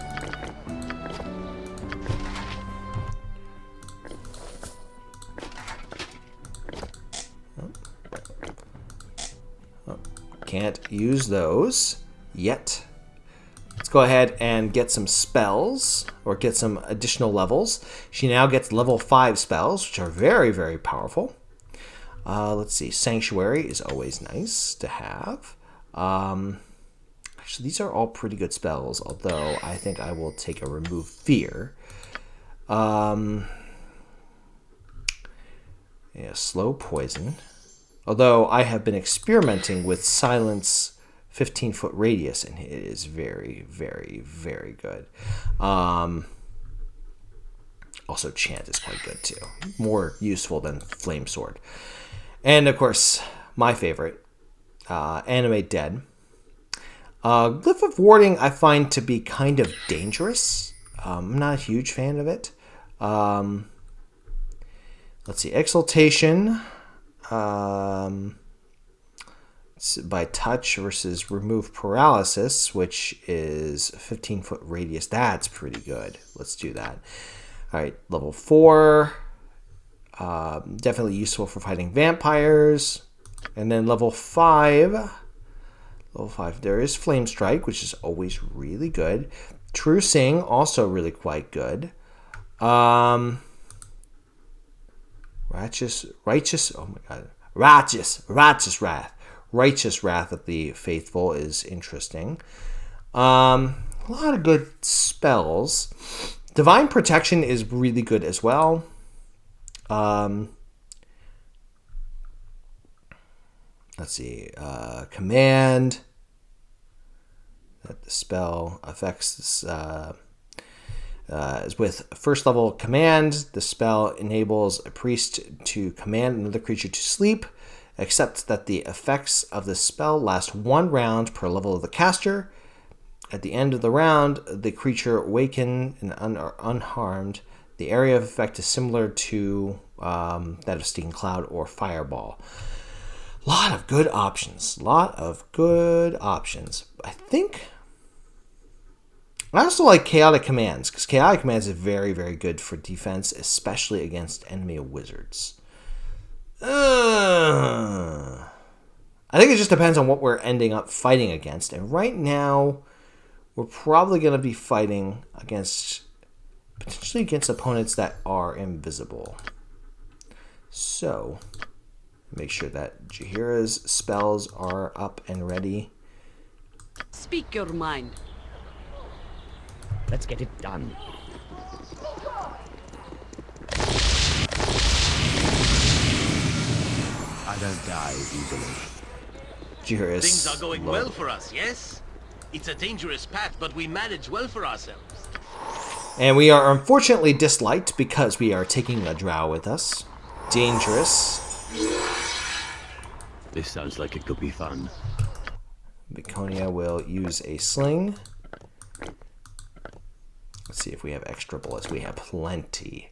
Can't use those yet. Let's go ahead and get some spells, or get some additional levels. She now gets level 5 spells, which are very, very powerful. Let's see. Sanctuary is always nice to have. Actually, these are all pretty good spells, although I think I will take a Remove Fear. Yeah, Slow Poison. Although I have been experimenting with Silence 15-foot radius, and it is very, very, very good. Also, Chant is quite good too. More useful than Flame Sword. And of course, my favorite, Animate Dead. Glyph of Warding I find to be kind of dangerous. I'm not a huge fan of it. Let's see. Exaltation. By touch versus remove paralysis, which is 15-foot radius. That's pretty good. Let's do that. All right, level 4. Definitely useful for fighting vampires. And then level 5. Level 5, there is Flame Strike, which is always really good. True Sing, also really quite good. Righteous, oh my god. Righteous Wrath. Righteous Wrath of the Faithful is interesting. A lot of good spells. Divine Protection is really good as well. Let's see. Command. That the spell affects this. With first level command, the spell enables a priest to command another creature to sleep, except that the effects of the spell last 1 round per level of the caster. At the end of the round, the creature awaken and unharmed. The area of effect is similar to that of Steam Cloud or Fireball. Lot of good options. I think I also like Chaotic Commands, because Chaotic Commands is very, very good for defense, especially against enemy wizards. I think it just depends on what we're ending up fighting against. And right now, we're probably going to be fighting potentially against opponents that are invisible. So, make sure that Jaheira's spells are up and ready. Speak your mind. Let's get it done. I don't die easily. Jaheira's Things are going low. well for us, yes? It's a dangerous path, but we manage well for ourselves. And we are unfortunately disliked because we are taking a drow with us. Dangerous. This sounds like it could be fun. Viconia will use a sling. Let's see if we have extra bullets. We have plenty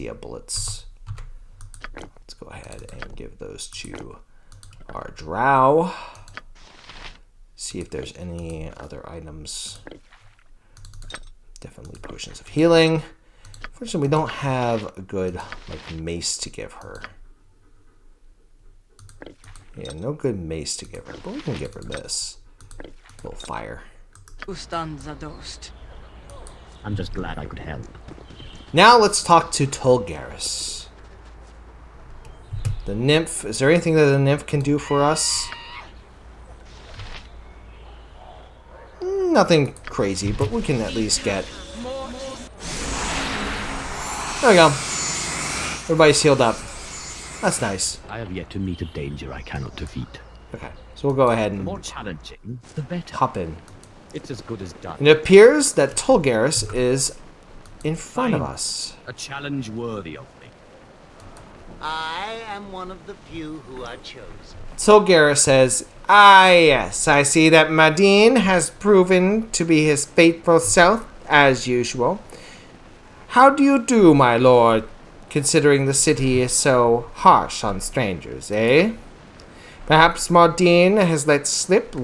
of bullets. Let's go ahead and give those to our drow. See if there's any other items. Definitely potions of healing. Unfortunately, we don't have a good mace to give her. Yeah, no good mace to give her, but we can give her this. A little fire. Ustanzadost. I'm just glad I could help. Now let's talk to Tulgaris. The nymph. Is there anything that the nymph can do for us? Nothing crazy, but we can at least get... There we go. Everybody's healed up. That's nice. I have yet to meet a danger I cannot defeat. Okay, so we'll go ahead and... The more challenging, the better. Hop in. It's as good as done. It appears that Tulgaris is in front of us. A challenge worthy of me. I am one of the few who are chosen. Tulgaris says, "Ah, yes, I see that Madine has proven to be his faithful self, as usual. How do you do, my lord, considering the city is so harsh on strangers, eh? Perhaps Madine has let slip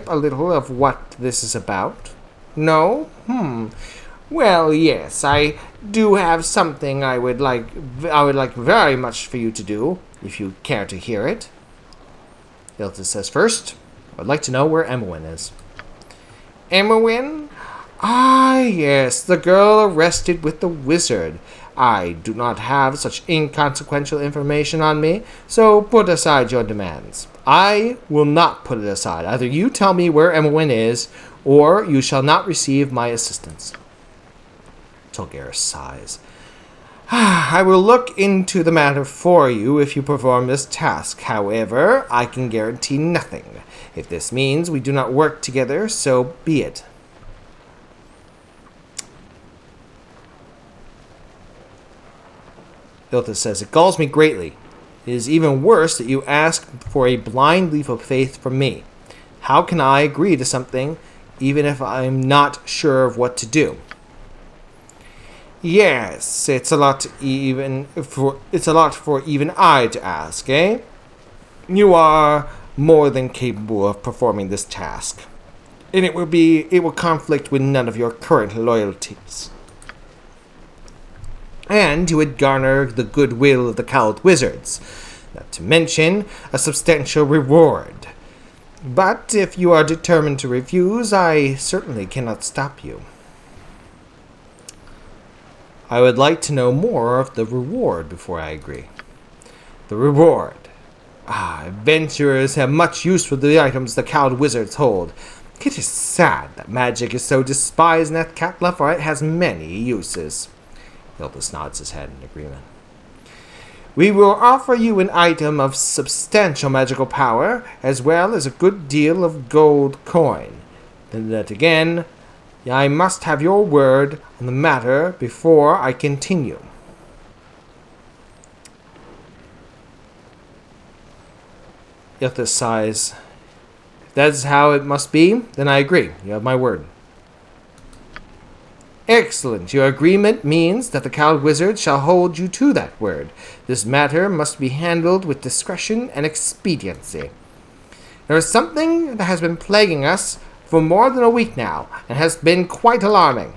a little of what this is about? No? Well, yes, I do have something I would like very much for you to do, if you care to hear it." Ilthas says, "First, I'd like to know where Imoen is." "Imoen? Ah, yes, the girl arrested with the wizard. I do not have such inconsequential information on me, so put aside your demands." "I will not put it aside. Either you tell me where Imoen is, or you shall not receive my assistance." Tulgaris sighs. "I will look into the matter for you if you perform this task. However, I can guarantee nothing. If this means we do not work together, so be it." Ilthas says, "It galls me greatly It is even worse that you ask for a blind leap of faith from me. How can I agree to something even if I'm not sure of what to do? Yes, it's a lot for even I to ask, eh? You are more than capable of performing this task, and it will conflict with none of your current loyalties. And you would garner the goodwill of the Cowled Wizards, not to mention a substantial reward. But if you are determined to refuse, I certainly cannot stop you. I would like to know more of the reward before I agree. The reward. Adventurers have much use for the items the Cowled Wizards hold. It is sad that magic is so despised in Athkatla, for it has many uses. Ilthas nods his head in agreement. We will offer you an item of substantial magical power, as well as a good deal of gold coin. Then that again, I must have your word on the matter before I continue. Ilthas sighs. If that is how it must be, then I agree. You have my word. Excellent. Your agreement means that the Cowled Wizard shall hold you to that word. This matter must be handled with discretion and expediency. There is something that has been plaguing us for more than a week now, and has been quite alarming.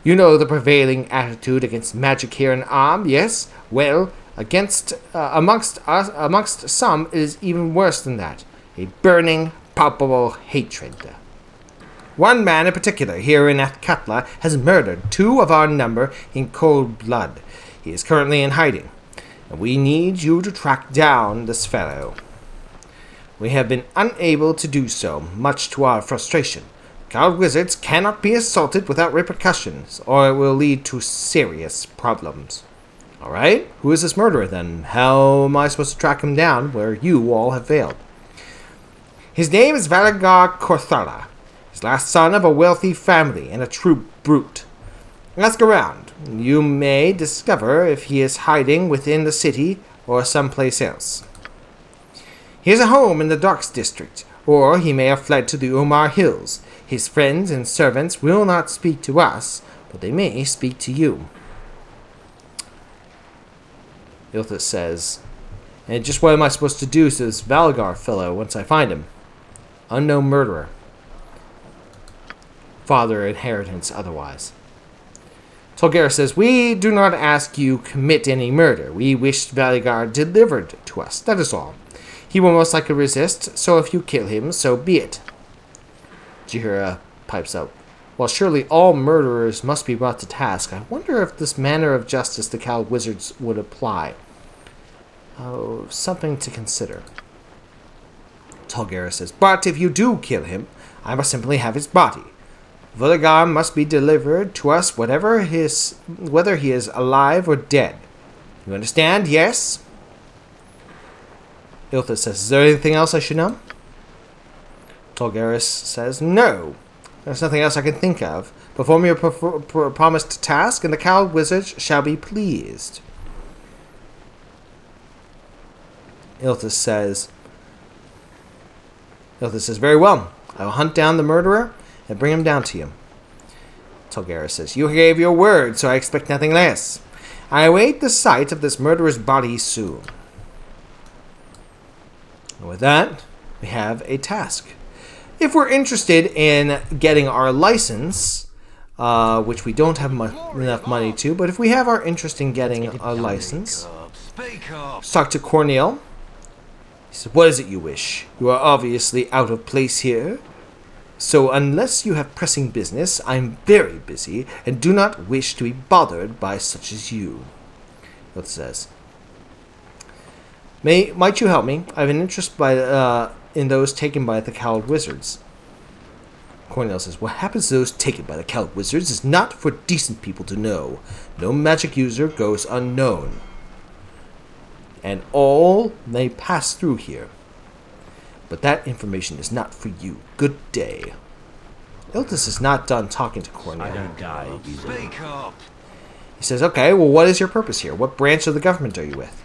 You know the prevailing attitude against magic here in Am, yes? Well, amongst some, it is even worse than that. A burning, palpable hatred. One man in particular here in Athkatla has murdered 2 of our number in cold blood. He is currently in hiding, and we need you to track down this fellow. We have been unable to do so, much to our frustration. Cowled Wizards cannot be assaulted without repercussions, or it will lead to serious problems. Alright, who is this murderer then? How am I supposed to track him down where you all have failed? His name is Valagar Korthala. He's last son of a wealthy family and a true brute. Ask around. You may discover if he is hiding within the city or someplace else. He has a home in the Docks district, or he may have fled to the Umar Hills. His friends and servants will not speak to us, but they may speak to you. Ilthas says, and just what am I supposed to do to this Valagar fellow once I find him? Unknown murderer. Father inheritance otherwise. Tolgera says, we do not ask you commit any murder. We wish Valagar delivered to us, that is all. He will most likely resist, so if you kill him, so be it. Jihira pipes out. Well, surely all murderers must be brought to task. I wonder if this manner of justice the Cowled Wizards would apply. Oh, something to consider. Tolgera says, but if you do kill him, I must simply have his body. Valagar must be delivered to us whether he is alive or dead. You understand? Yes? Ilthas says, is there anything else I should know? Tolgera says, no. There's nothing else I can think of. Perform your promised task, and the Cowled Wizards shall be pleased. Ilthas says, very well. I will hunt down the murderer and bring him down to you. Tolgera says, you gave your word, so I expect nothing less. I await the sight of this murderer's body soon. And with that, we have a task. If we're interested in getting our license, which we don't have enough money to, but if we have our interest in getting our license, let's talk to Cornel. He said, what is it you wish? You are obviously out of place here. So unless you have pressing business, I'm very busy and do not wish to be bothered by such as you. It says, might you help me? I have an interest in those taken by the Cowled Wizards. Cornel says, what happens to those taken by the Cowled Wizards is not for decent people to know. No magic user goes unknown. And all may pass through here. But that information is not for you. Good day. Ilthas is not done talking to Cornel. I don't die. Speak up. He says, okay, well, what is your purpose here? What branch of the government are you with?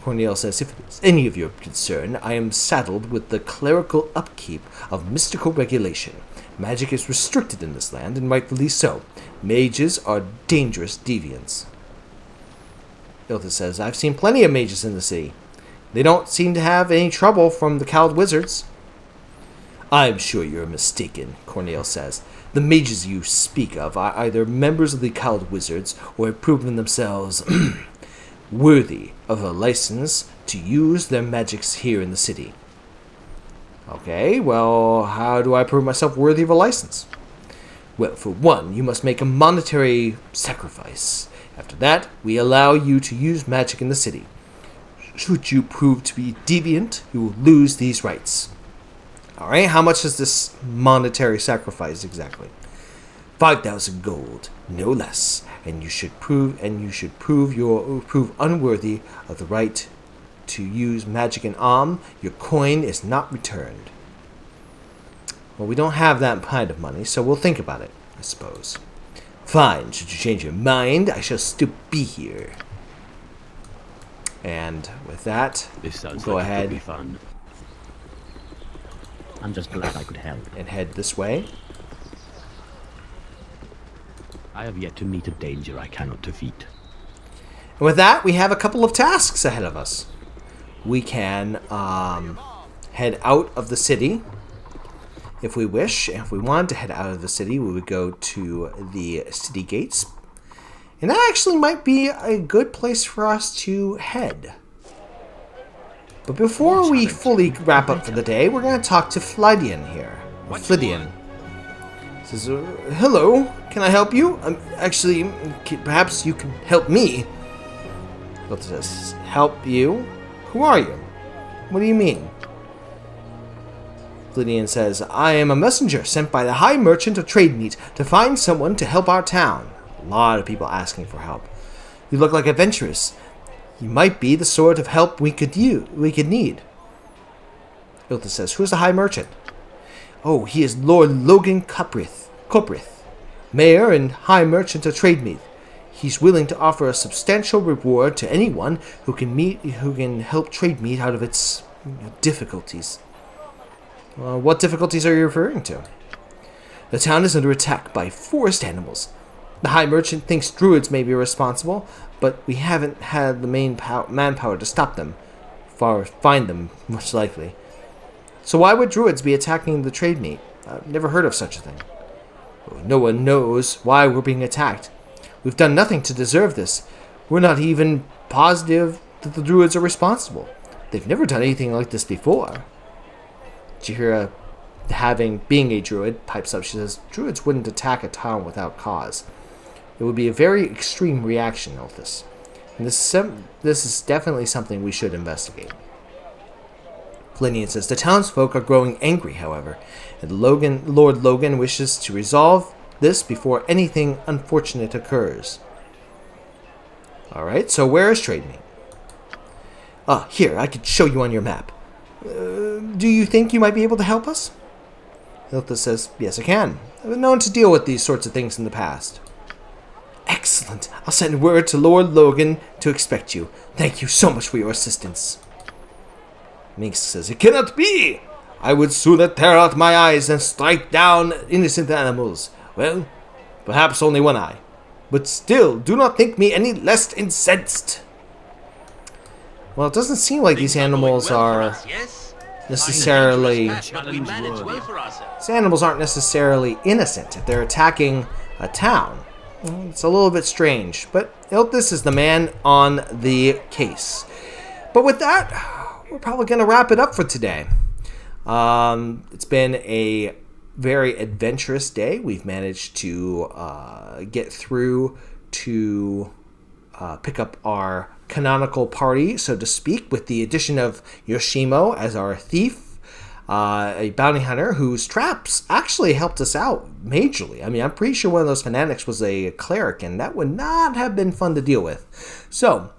Cornel says, if it is any of your concern, I am saddled with the clerical upkeep of mystical regulation. Magic is restricted in this land, and rightfully so. Mages are dangerous deviants. Ilthas says, I've seen plenty of mages in the city. They don't seem to have any trouble from the Cowled Wizards. I'm sure you're mistaken, Cornel says. The mages you speak of are either members of the Cowled Wizards or have proven themselves worthy of a license to use their magics here in the city. Okay, well, how do I prove myself worthy of a license? Well, for one, you must make a monetary sacrifice. After that, we allow you to use magic in the city. Should you prove to be deviant, you will lose these rights. Alright, how much is this monetary sacrifice exactly? 5,000 gold, no less, and you should prove unworthy of the right to use magic in Am. Your coin is not returned. Well, we don't have that kind of money, so we'll think about it, I suppose. Fine, should you change your mind, I shall still be here. And with that, This sounds go like ahead. It could be fun. I'm just glad I could help. And head this way. I have yet to meet a danger I cannot defeat. And with that, we have a couple of tasks ahead of us. We can head out of the city if we wish. If we wanted to head out of the city, we would go to the city gates. And that actually might be a good place for us to head. But before we fully wrap up for the day, we're going to talk to Flydian here. Flydian. Says, hello, can I help you? Actually, perhaps you can help me. Ilthas says, help you? Who are you? What do you mean? Flydian says, I am a messenger sent by the High Merchant of Trade Meat to find someone to help our town. A lot of people asking for help. You look like adventurous. You might be the sort of help we could need. Ilthas says, who's the High Merchant? Oh, he is Lord Logan Coprith, Mayor and High Merchant of Trade Meat. He's willing to offer a substantial reward to anyone who can help Trade Meat out of its difficulties. What difficulties are you referring to? The town is under attack by forest animals. The High Merchant thinks druids may be responsible, but we haven't had the manpower to stop them. Find them, most likely. So why would druids be attacking the trade meat? I've never heard of such a thing. No one knows why we're being attacked. We've done nothing to deserve this. We're not even positive that the druids are responsible. They've never done anything like this before. Jahira, being a druid, pipes up. She says, druids wouldn't attack a town without cause. It would be a very extreme reaction, Ilthas. And this is definitely something we should investigate. Flydian says, the townsfolk are growing angry, however, and Lord Logan wishes to resolve this before anything unfortunate occurs. Alright, so where is Trade Meat? Here, I could show you on your map. Do you think you might be able to help us? Ilthas says, yes, I can. I've been known to deal with these sorts of things in the past. Excellent. I'll send word to Lord Logan to expect you. Thank you so much for your assistance. Minx says, it cannot be! I would sooner tear out my eyes than strike down innocent animals. Well, perhaps only one eye. But still, do not think me any less incensed. Well, it doesn't seem like these animals are necessarily... These animals aren't necessarily innocent if they're attacking a town. It's a little bit strange, but Ilthas is the man on the case. But with that, we're probably going to wrap it up for today. It's been a very adventurous day. We've managed to get through to pick up our canonical party, so to speak, with the addition of Yoshimo as our thief. A bounty hunter whose traps actually helped us out majorly. I mean, I'm pretty sure one of those fanatics was a cleric, and that would not have been fun to deal with. So,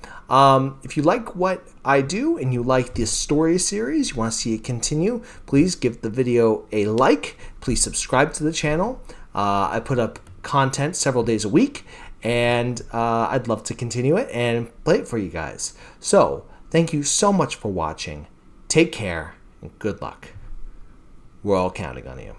if you like what I do and you like this story series, you want to see it continue, please give the video a like. Please subscribe to the channel. I put up content several days a week, and I'd love to continue it and play it for you guys. So, Thank you so much for watching. Take care and good luck. We're all counting on you.